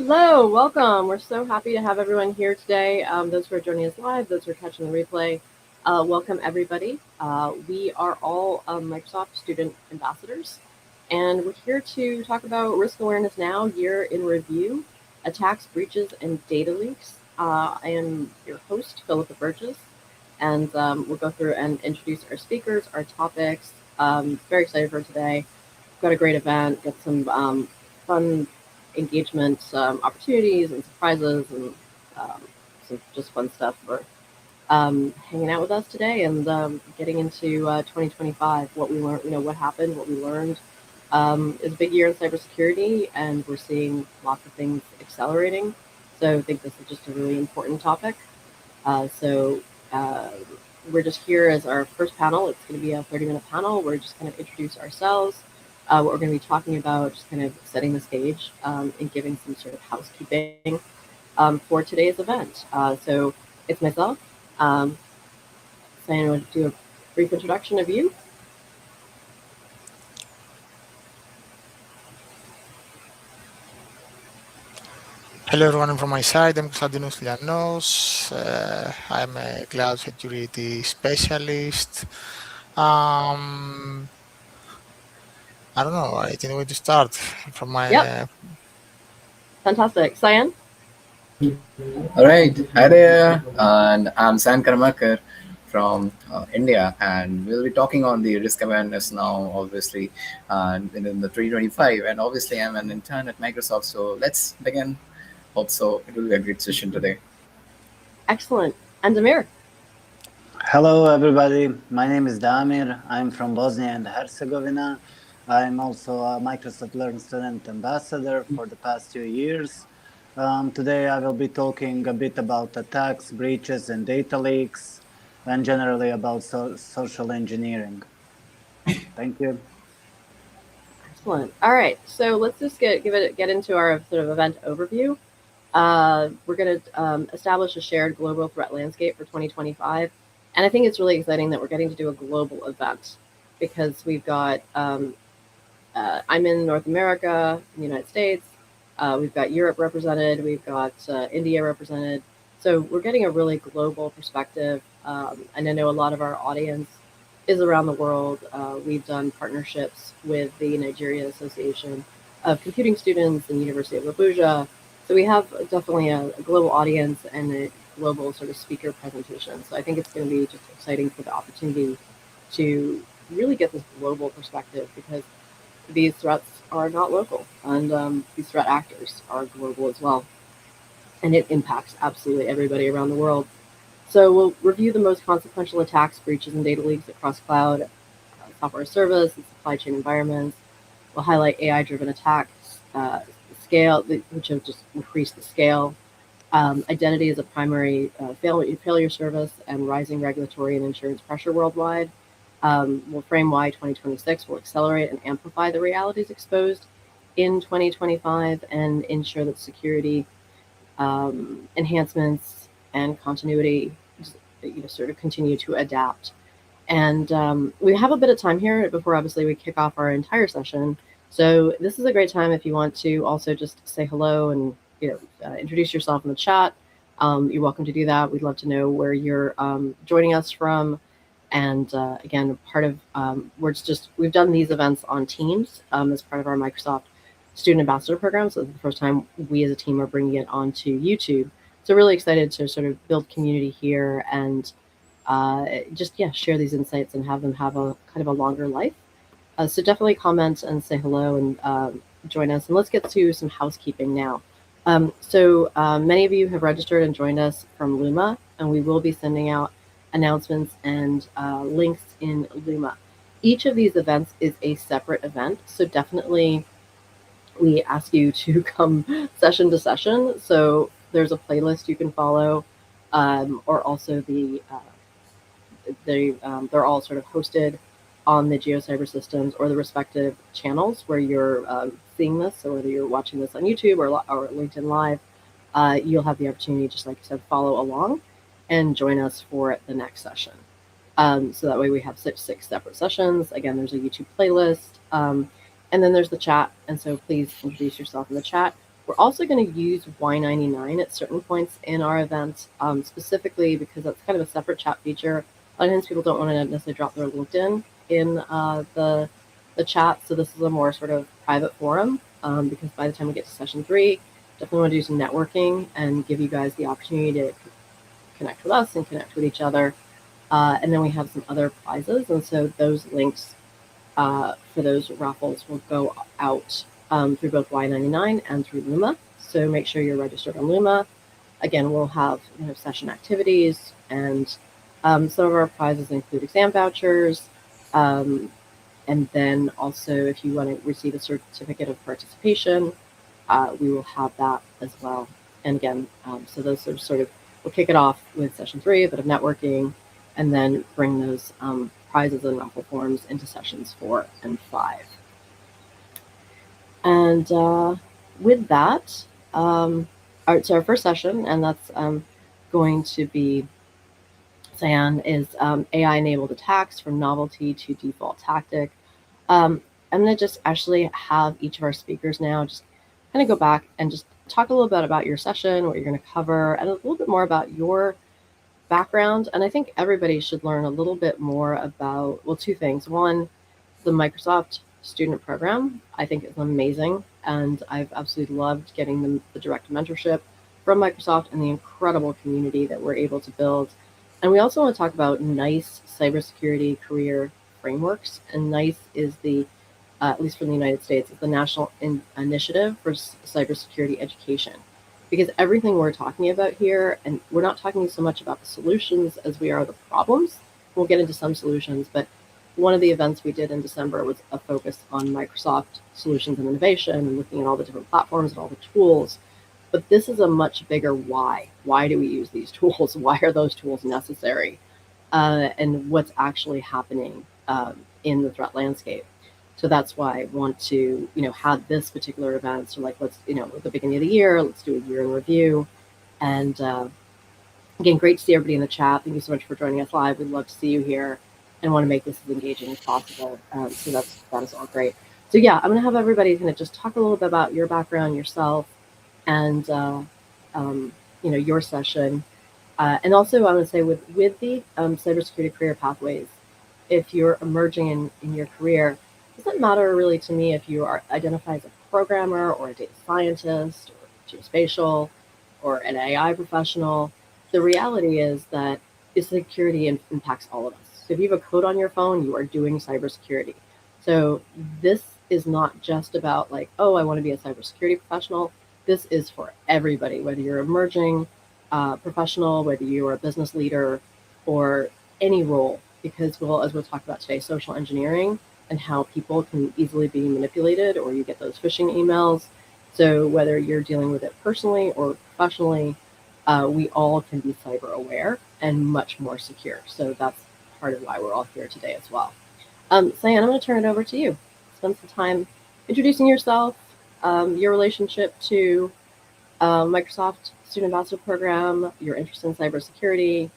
Hello, welcome. We're so happy to have everyone here today. Those who are joining us live, those who are catching the replay, welcome everybody. We are all Microsoft student ambassadors, and we're here to talk about Risk Awareness Now, Year in Review, Attacks, Breaches, and Data Leaks. I am your host, Philippa Burgess, and we'll go through and introduce our speakers, our topics. Very excited for today. We've got a great event, got some fun engagement opportunities and surprises and some just fun stuff for hanging out with us today and getting into 2025. What we learned, what happened, what we learned. It's a big year in cybersecurity, and we're seeing lots of things accelerating. So I think this is just a really important topic. So we're just here as our first panel. It's going to be a 30-minute panel. We're just going to introduce ourselves. What we're going to be talking about, just kind of setting the stage and giving some sort of housekeeping for today's event. So it's myself. So I'm going to do a brief introduction of you. Hello everyone from my side, I'm Konstantinos Lianos. I'm a cloud security specialist. I don't know, I think we to start from my... Yep. Fantastic. Cyan? All right, hi there, and I'm San Karmakar from India, and we'll be talking on the risk awareness now, obviously, and in the 325, and obviously I'm an intern at Microsoft, so let's begin. Hope so. It will be a great session today. Excellent. And Damir? Hello, everybody. My name is Damir. I'm from Bosnia and Herzegovina. I'm also a Microsoft Learn Student Ambassador for the past 2 years. Today, I will be talking a bit about attacks, breaches, and data leaks, and generally about social engineering. Thank you. Excellent. All right. So let's just get into our sort of event overview. We're going to establish a shared global threat landscape for 2025. And I think it's really exciting that we're getting to do a global event because we've got, I'm in North America, in the United States. We've got Europe represented. We've got India represented. So we're getting a really global perspective. And I know a lot of our audience is around the world. We've done partnerships with the Nigeria Association of Computing Students and University of Abuja. So we have definitely a global audience and a global sort of speaker presentation. So I think it's going to be just exciting for the opportunity to really get this global perspective because these threats are not local and these threat actors are global as well. And it impacts absolutely everybody around the world. So we'll review the most consequential attacks, breaches, and data leaks across cloud, software service, and supply chain environments. We'll highlight AI-driven attacks, scale, which have just increased the scale. Identity is a primary failure service and rising regulatory and insurance pressure worldwide. We'll frame why 2026 will accelerate and amplify the realities exposed in 2025 and ensure that security enhancements and continuity sort of continue to adapt. And we have a bit of time here before obviously we kick off our entire session. So this is a great time if you want to also just say hello and introduce yourself in the chat. You're welcome to do that. We'd love to know where you're joining us from. And again, part of we've done these events on Teams as part of our Microsoft Student Ambassador Program. So this is the first time we as a team are bringing it onto YouTube. So really excited to sort of build community here and share these insights and have them have a kind of a longer life. So definitely comment and say hello and join us. And let's get to some housekeeping now. So many of you have registered and joined us from Luma, and we will be sending out announcements and links in Luma. Each of these events is a separate event, so definitely we ask you to come session to session. So there's a playlist you can follow, or also they're all sort of hosted on the GeoCyber systems or the respective channels where you're seeing this. So whether you're watching this on YouTube or LinkedIn Live, you'll have the opportunity, just like I said, follow along and join us for the next session. So that way we have six separate sessions. Again, there's a YouTube playlist. And then there's the chat. And so please introduce yourself in the chat. We're also going to use Y99 at certain points in our event, specifically because that's kind of a separate chat feature. A lot of times people don't want to necessarily drop their LinkedIn in the chat, so this is a more sort of private forum, because by the time we get to session 3, definitely want to do some networking and give you guys the opportunity to connect with us and connect with each other. And then we have some other prizes, and so those links for those raffles will go out through both Y99 and through Luma. So make sure you're registered on Luma. Again, we'll have session activities, and some of our prizes include exam vouchers. And then also, if you want to receive a certificate of participation, we will have that as well. And again, so those are sort of, we'll kick it off with session 3, a bit of networking, and then bring those prizes and raffle forms into sessions 4 and 5. And with that, so our first session, and that's going to be, Cyan, is AI-enabled attacks from novelty to default tactic. I'm going to just actually have each of our speakers now just kind of go back and just talk a little bit about your session, what you're going to cover, and a little bit more about your background. And I think everybody should learn a little bit more about, well, 2 things. One, the Microsoft student program, I think is amazing. And I've absolutely loved getting the direct mentorship from Microsoft and the incredible community that we're able to build. And we also want to talk about NICE cybersecurity career frameworks. And NICE is the, at least from the United States, is the National Initiative for Cybersecurity Education. Because everything we're talking about here, and we're not talking so much about the solutions as we are the problems. We'll get into some solutions, but one of the events we did in December was a focus on Microsoft solutions and innovation and looking at all the different platforms and all the tools. But this is a much bigger why. Why do we use these tools? Why are those tools necessary? And what's actually happening in the threat landscape. So that's why I want to, have this particular event. So like, let's, at the beginning of the year, let's do a year in review. And again, great to see everybody in the chat. Thank you so much for joining us live. We'd love to see you here and want to make this as engaging as possible. So that is all great. So yeah, I'm going to have everybody kind of just talk a little bit about your background, yourself, and your session. And also, I would say with the cybersecurity career pathways, if you're emerging in your career, it doesn't matter really to me if you are identified as a programmer or a data scientist or geospatial or an AI professional. The reality is that security impacts all of us. So if you have a code on your phone, you are doing cybersecurity. So this is not just about like, oh, I want to be a cybersecurity professional. This is for everybody, whether you're emerging professional, whether you're a business leader, or any role, because as we'll talk about today, social engineering and how people can easily be manipulated, or you get those phishing emails. So whether you're dealing with it personally or professionally, we all can be cyber aware and much more secure. So that's part of why we're all here today as well. Cyan, I'm going to turn it over to you. Spend some time introducing yourself, your relationship to Microsoft Student Ambassador Program, your interest in cybersecurity,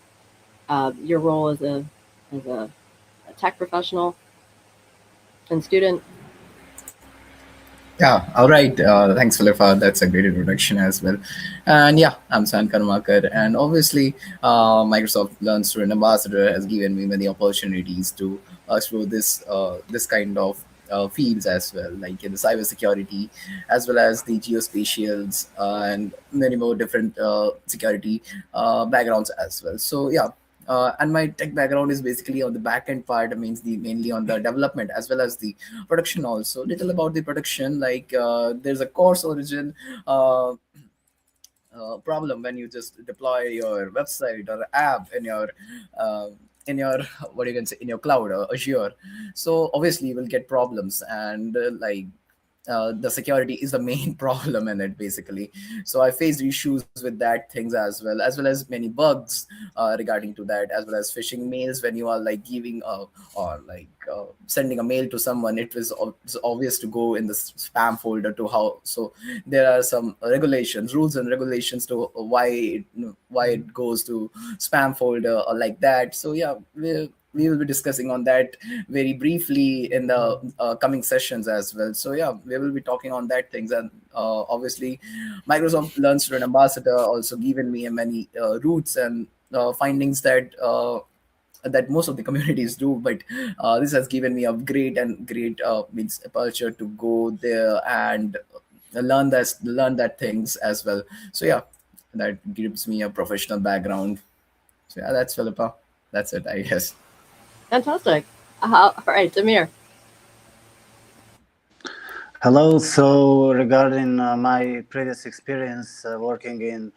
your role as a tech professional and student. Yeah, all right. Thanks, Philippa. That's a great introduction as well. And yeah, I'm San Karmakar. And obviously, Microsoft Learn Student Ambassador has given me many opportunities to explore this kind of fields as well, like in the cybersecurity, as well as the geospatials and many more different security backgrounds as well. So yeah, and my tech background is basically on the back end part. It means mainly on the development as well as the production. Also, little about the production. Like there's a course origin problem when you just deploy your website or app in your what you can say in your cloud or Azure. So obviously you will get problems, and the security is the main problem in it basically. So I faced issues with that things as well as many bugs regarding to that, as well as phishing mails when you are like giving or like sending a mail to someone. It's obvious to go in the spam folder to how. So there are some rules and regulations to why it goes to spam folder or like that. So yeah, we will be discussing on that very briefly in the coming sessions as well. So yeah, we will be talking on that things. And obviously Microsoft Learn Student Ambassador also given me many routes and findings that most of the communities do, but this has given me a great means aperture to go there and learn that things as well. So yeah, that gives me a professional background. So yeah, that's Philippa. That's it, I guess. Fantastic. All right, Demir. Hello. So regarding my previous experience working in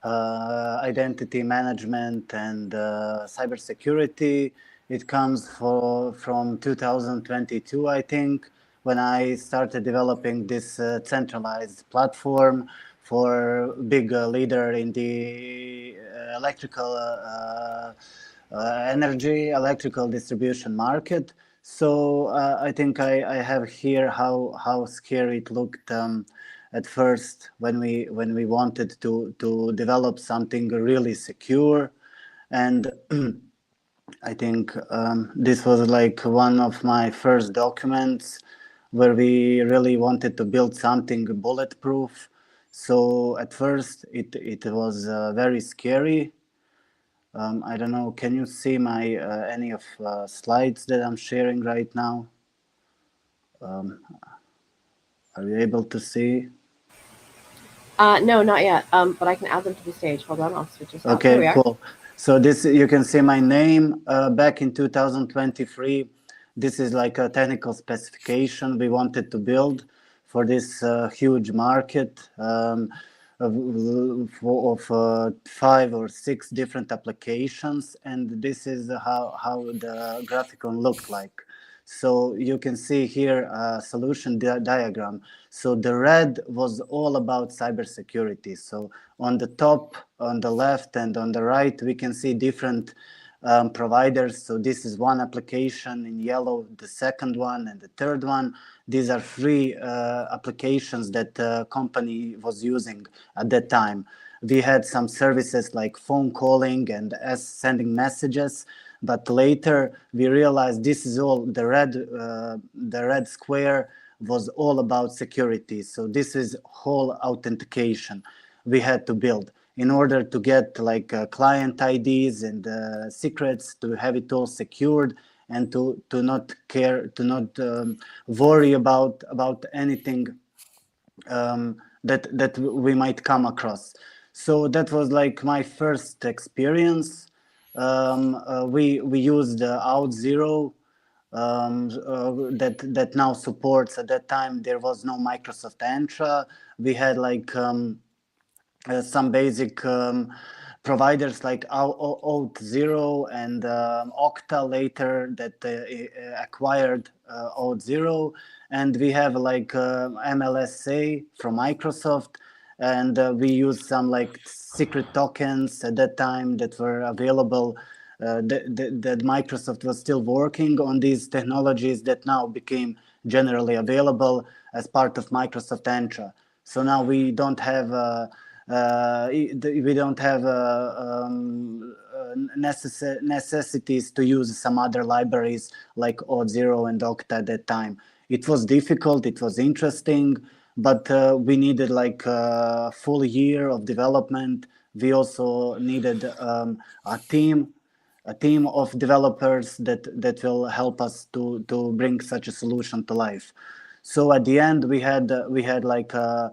identity management and cybersecurity, it comes from 2022, I think, when I started developing this centralized platform for big leader in the electrical distribution market. So I think I have here how scary it looked at first when we wanted to develop something really secure, and I think this was like one of my first documents where we really wanted to build something bulletproof. So at first it was very scary. I don't know. Can you see my any of slides that I'm sharing right now? Are you able to see? No, not yet. But I can add them to the stage. Hold on, I'll switch this out. There we Okay, are. cool. So this, you can see my name back in 2023. This is like a technical specification we wanted to build for this huge market of 5 or 6 different applications, and this is how the graphicon looked like. So you can see here a solution diagram. So the red was all about cybersecurity. So on the top, on the left, and on the right, we can see different providers. So this is one application in yellow, the second one, and the third one. These are free applications that the company was using at that time. We had some services like phone calling and sending messages, but later we realized this is all the red square was all about security. So this is whole authentication we had to build in order to get like client IDs and secrets, to have it all secured, and to not worry about anything that we might come across. So that was like my first experience. We used Auth0 that now supports. At that time there was no Microsoft Entra. We had like some basic providers like Auth0 and Okta later that acquired Auth0, and we have like MLSA from Microsoft, and we used some like secret tokens at that time that were available. That Microsoft was still working on these technologies that now became generally available as part of Microsoft Entra. So now we don't have necessities to use some other libraries like Auth0 and Okta at that time. It was difficult, it was interesting, but we needed like a full year of development. We also needed a team of developers that will help us to bring such a solution to life. So at the end, we had like a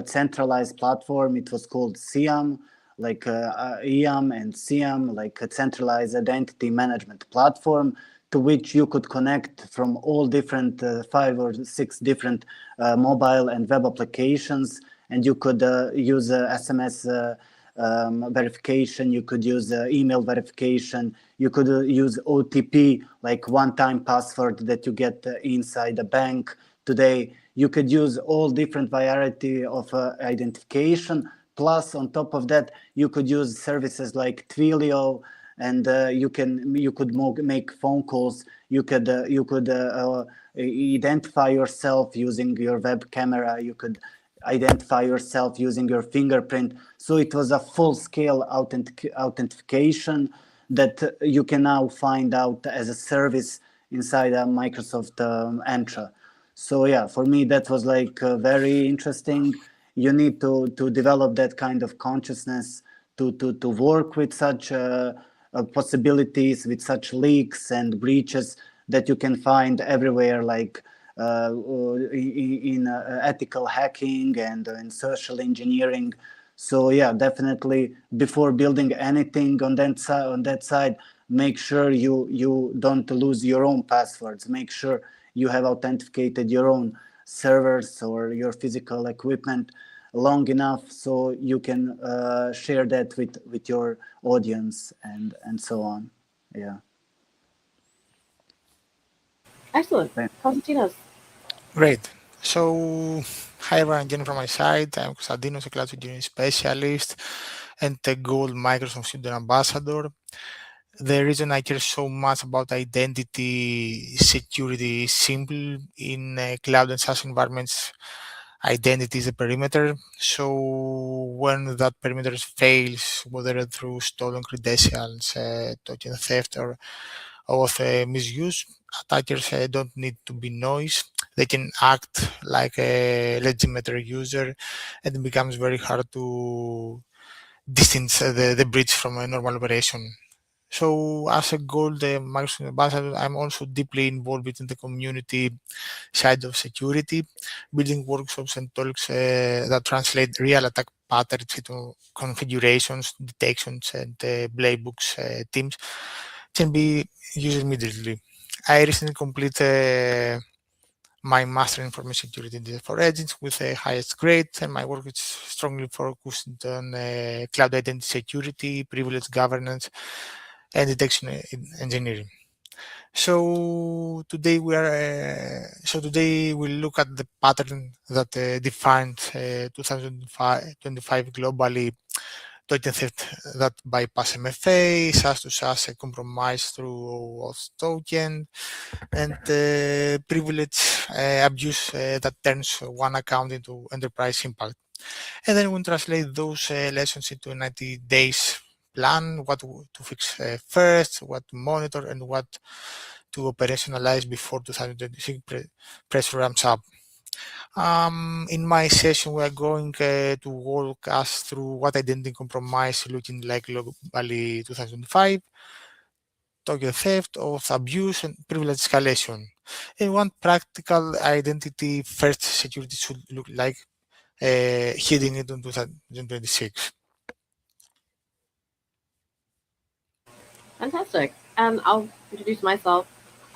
centralized platform. It was called SIAM, like IAM and SIAM, like a centralized identity management platform, to which you could connect from all different 5 or 6 different mobile and web applications, and you could use SMS verification, you could use email verification, you could use OTP, like one-time password that you get inside the bank. Today, you could use all different variety of identification. Plus, on top of that, you could use services like Twilio, and you could make phone calls. You could identify yourself using your web camera. You could identify yourself using your fingerprint. So it was a full-scale authentication that you can now find out as a service inside a Microsoft Entra. So yeah, for me that was like very interesting. You need to develop that kind of consciousness to work with such possibilities, with such leaks and breaches that you can find everywhere, like in ethical hacking and in social engineering. So yeah, definitely before building anything on that side, make sure you don't lose your own passwords. Make sure you have authenticated your own servers or your physical equipment long enough so you can share that with your audience and so on. Yeah. Excellent. Konstantinos. Great. So, hi everyone, again from my side. I'm Konstantinos, a cloud engineering specialist and a Gold Microsoft Student Ambassador. The reason I care so much about identity security is simple. In cloud and SaaS environments, identity is a perimeter. So when that perimeter fails, whether through stolen credentials, token theft, or OAuth misuse, attackers don't need to be noise. They can act like a legitimate user, and it becomes very hard to distance the breach from a normal operation. So as a Gold Microsoft ambassador, I'm also deeply involved in the community side of security, building workshops and talks that translate real attack patterns into configurations, detections, and playbooks teams can be used immediately. I recently completed my master in information security and data for agents with the highest grade, and my work is strongly focused on cloud identity security, privilege governance, and detection engineering. So today we'll look at the pattern that defined 2025 globally token theft that bypass MFA, SaaS to SaaS compromise through OAuth token, and privilege abuse that turns one account into enterprise impact. And then we'll translate those lessons into a 90 days plan, what to fix first, what to monitor, and what to operationalize before 2026 press ramps up. In my session, we are going to walk us through what identity compromise looking like globally 2005, token theft, auth abuse, and privilege escalation. And one practical identity first security should look like heading into 2026. Fantastic. And I'll introduce myself.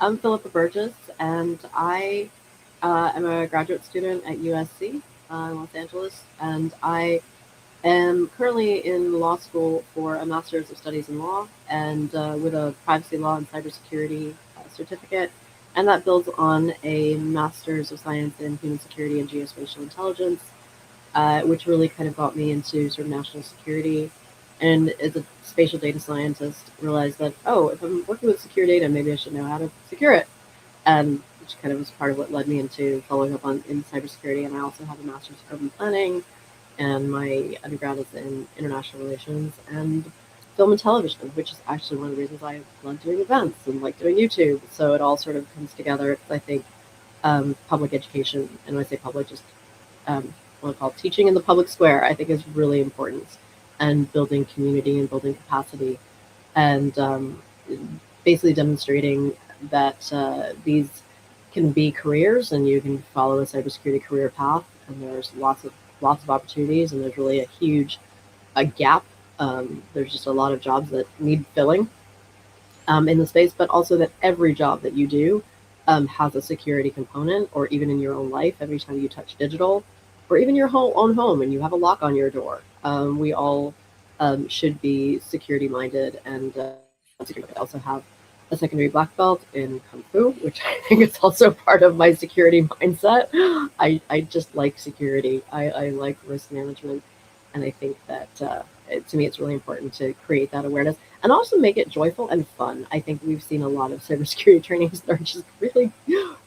I'm Philippa Burgess, and I am a graduate student at USC in Los Angeles, and I am currently in law school for a Master's of Studies in Law and with a Privacy Law and Cybersecurity certificate. And that builds on a Master's of Science in Human Security and Geospatial Intelligence, which really kind of got me into sort of national security. And as a spatial data scientist, realized that, oh, if I'm working with secure data, maybe I should know how to secure it. And which kind of was part of what led me into following up on in cybersecurity. And I also have a master's of urban planning, and my undergrad is in international relations and film and television, which is actually one of the reasons I love doing events and like doing YouTube. So it all sort of comes together. I think public education, and when I say public, just what I call teaching in the public square, I think is really important, and building community and building capacity, and basically demonstrating that these can be careers, and you can follow a cybersecurity career path, and there's lots of opportunities, and there's really a huge gap. There's just a lot of jobs that need filling in the space, but also that every job that you do has a security component, or even in your own life, every time you touch digital, or even your own home and you have a lock on your door. We all should be security minded, and I also have a secondary black belt in Kung Fu, which I think is also part of my security mindset. I just like security. I like risk management, and I think that to me it's really important to create that awareness and also make it joyful and fun. I think we've seen a lot of cybersecurity trainings that are just really,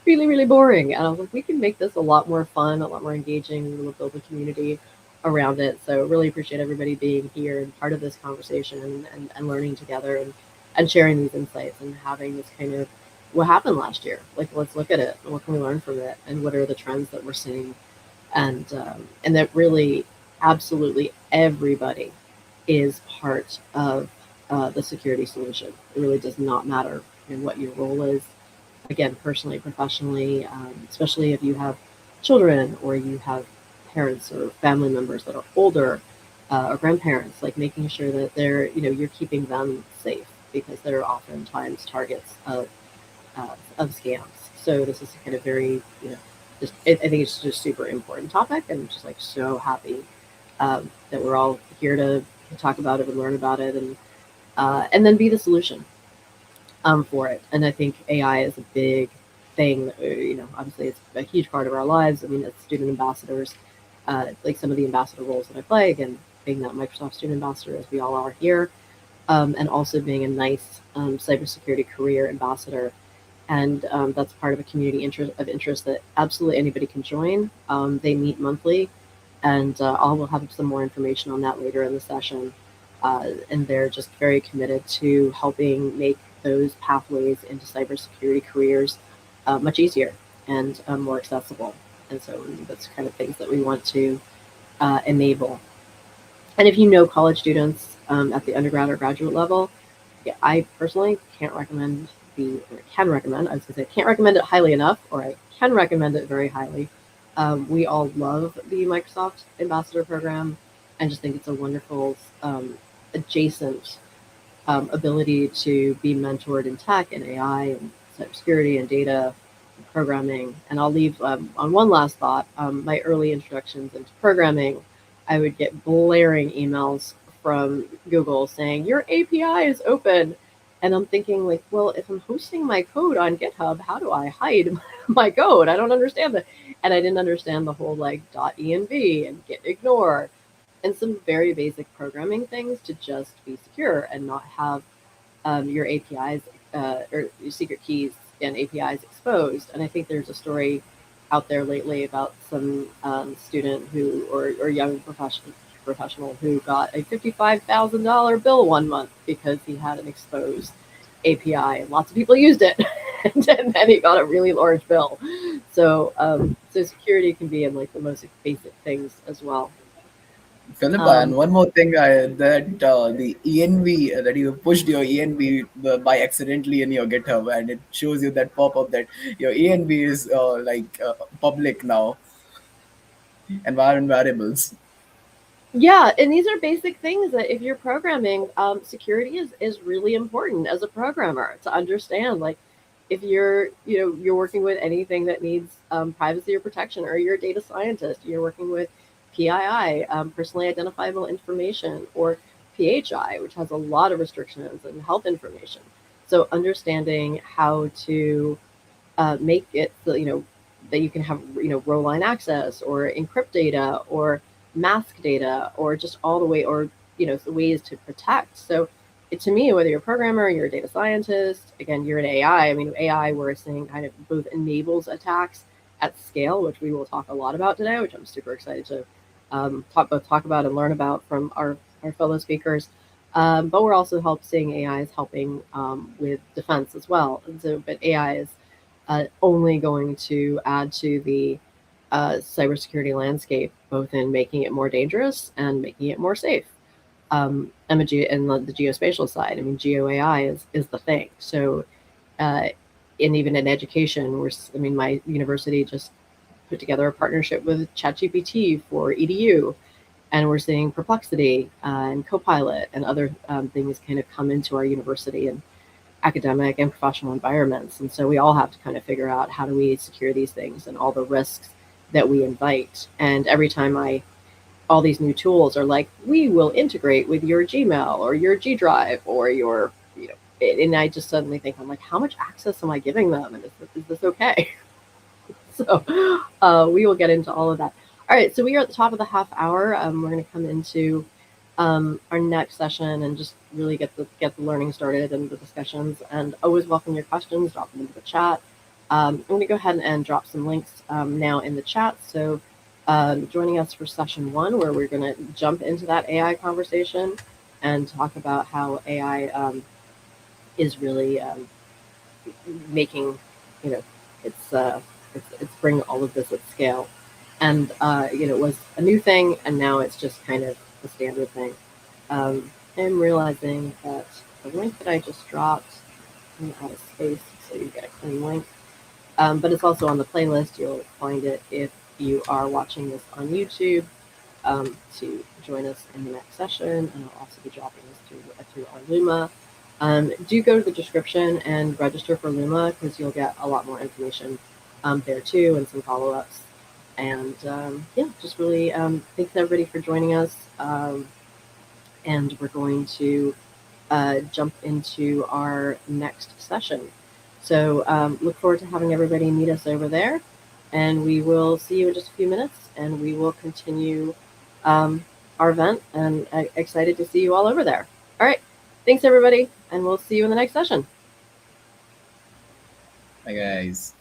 really, really boring. And I was like, we can make this a lot more fun, a lot more engaging. We'll build a community around it. So really appreciate everybody being here and part of this conversation and learning together. and sharing these insights and having this kind of what happened last year. Like, let's look at it. What can we learn from it? And what are the trends that we're seeing? And that really, absolutely everybody is part of the security solution. It really does not matter what your role is. Again, personally, professionally, especially if you have children or you have parents or family members that are older or grandparents, like making sure that they're, you're keeping them safe because they're oftentimes targets of scams. So this is kind of very, I think it's just a super important topic, and I'm just like so happy that we're all here to talk about it and learn about it, and then be the solution for it. And I think AI is a big thing. Obviously it's a huge part of our lives. I mean, as student ambassadors, like some of the ambassador roles that I play, again, being that Microsoft student ambassador, as we all are here, and also being a nice cybersecurity career ambassador. And that's part of a community of interest that absolutely anybody can join. They meet monthly, and we'll have some more information on that later in the session. And they're just very committed to helping make those pathways into cybersecurity careers much easier and more accessible. And so that's kind of things that we want to enable. And if you know college students at the undergrad or graduate level, I personally can't recommend I was going to say I can't recommend it highly enough, or I can recommend it very highly. We all love the Microsoft Ambassador Program and just think it's a wonderful adjacent ability to be mentored in tech and AI and cybersecurity and data and programming. And I'll leave on one last thought. My early introductions into programming, I would get blaring emails from Google saying, your API is open. And I'm thinking, like, well, if I'm hosting my code on GitHub, how do I hide my code? I don't understand that. And I didn't understand the whole like .env and git ignore and some very basic programming things to just be secure and not have your APIs or your secret keys and APIs exposed. And I think there's a story out there lately about some student who or young professional who got a $55,000 bill one month because he had an exposed API and lots of people used it. And then he got a really large bill. So security can be in like the most basic things as well. Philip, and one more thing, that the env that you pushed your env by accidentally in your GitHub, and it shows you that pop-up that your env is public now. Environment variables. Yeah, and these are basic things that if you're programming, security is really important as a programmer to understand. Like, if you're working with anything that needs privacy or protection, or you're a data scientist, you're working with PII, personally identifiable information, or PHI, which has a lot of restrictions and health information. So understanding how to make it so, that you can have row line access or encrypt data or mask data or just all the way, or the ways to protect. So to me, whether you're a programmer or you're a data scientist, again, you're an AI. I mean, AI, we're saying, kind of both enables attacks at scale, which we will talk a lot about today, which I'm super excited to talk about and learn about from our fellow speakers. But we're also seeing AI is helping with defense as well. And so, but AI is only going to add to the cybersecurity landscape, both in making it more dangerous and making it more safe. And the geospatial side, I mean, geo AI is the thing. So, and even in education, my university just put together a partnership with ChatGPT for EDU, and we're seeing Perplexity and Copilot and other things kind of come into our university and academic and professional environments. And so we all have to kind of figure out, how do we secure these things and all the risks that we invite. And every time all these new tools are like, we will integrate with your Gmail or your G Drive or your, and I just suddenly think, I'm like, how much access am I giving them? And is this okay? So we will get into all of that. All right, so we are at the top of the half hour. We're going to come into our next session and just really get the learning started and the discussions. And always welcome your questions. Drop them into the chat. I'm going to go ahead and drop some links now in the chat. So joining us for session 1, where we're going to jump into that AI conversation and talk about how AI is really making, it's bringing all of this at scale. And, it was a new thing, and now it's just kind of the standard thing. I'm realizing that the link that I just dropped, I'm out of space, so you get a clean link. But it's also on the playlist. You'll find it if you are watching this on YouTube, to join us in the next session. And I'll also be dropping this through our Luma. Do go to the description and register for Luma, because you'll get a lot more information there too, and some follow-ups. And yeah, just really thanks everybody for joining us. And we're going to jump into our next session. So look forward to having everybody meet us over there. And we will see you in just a few minutes, and we will continue our event, and excited to see you all over there. All right. Thanks, everybody, and we'll see you in the next session. Bye, guys.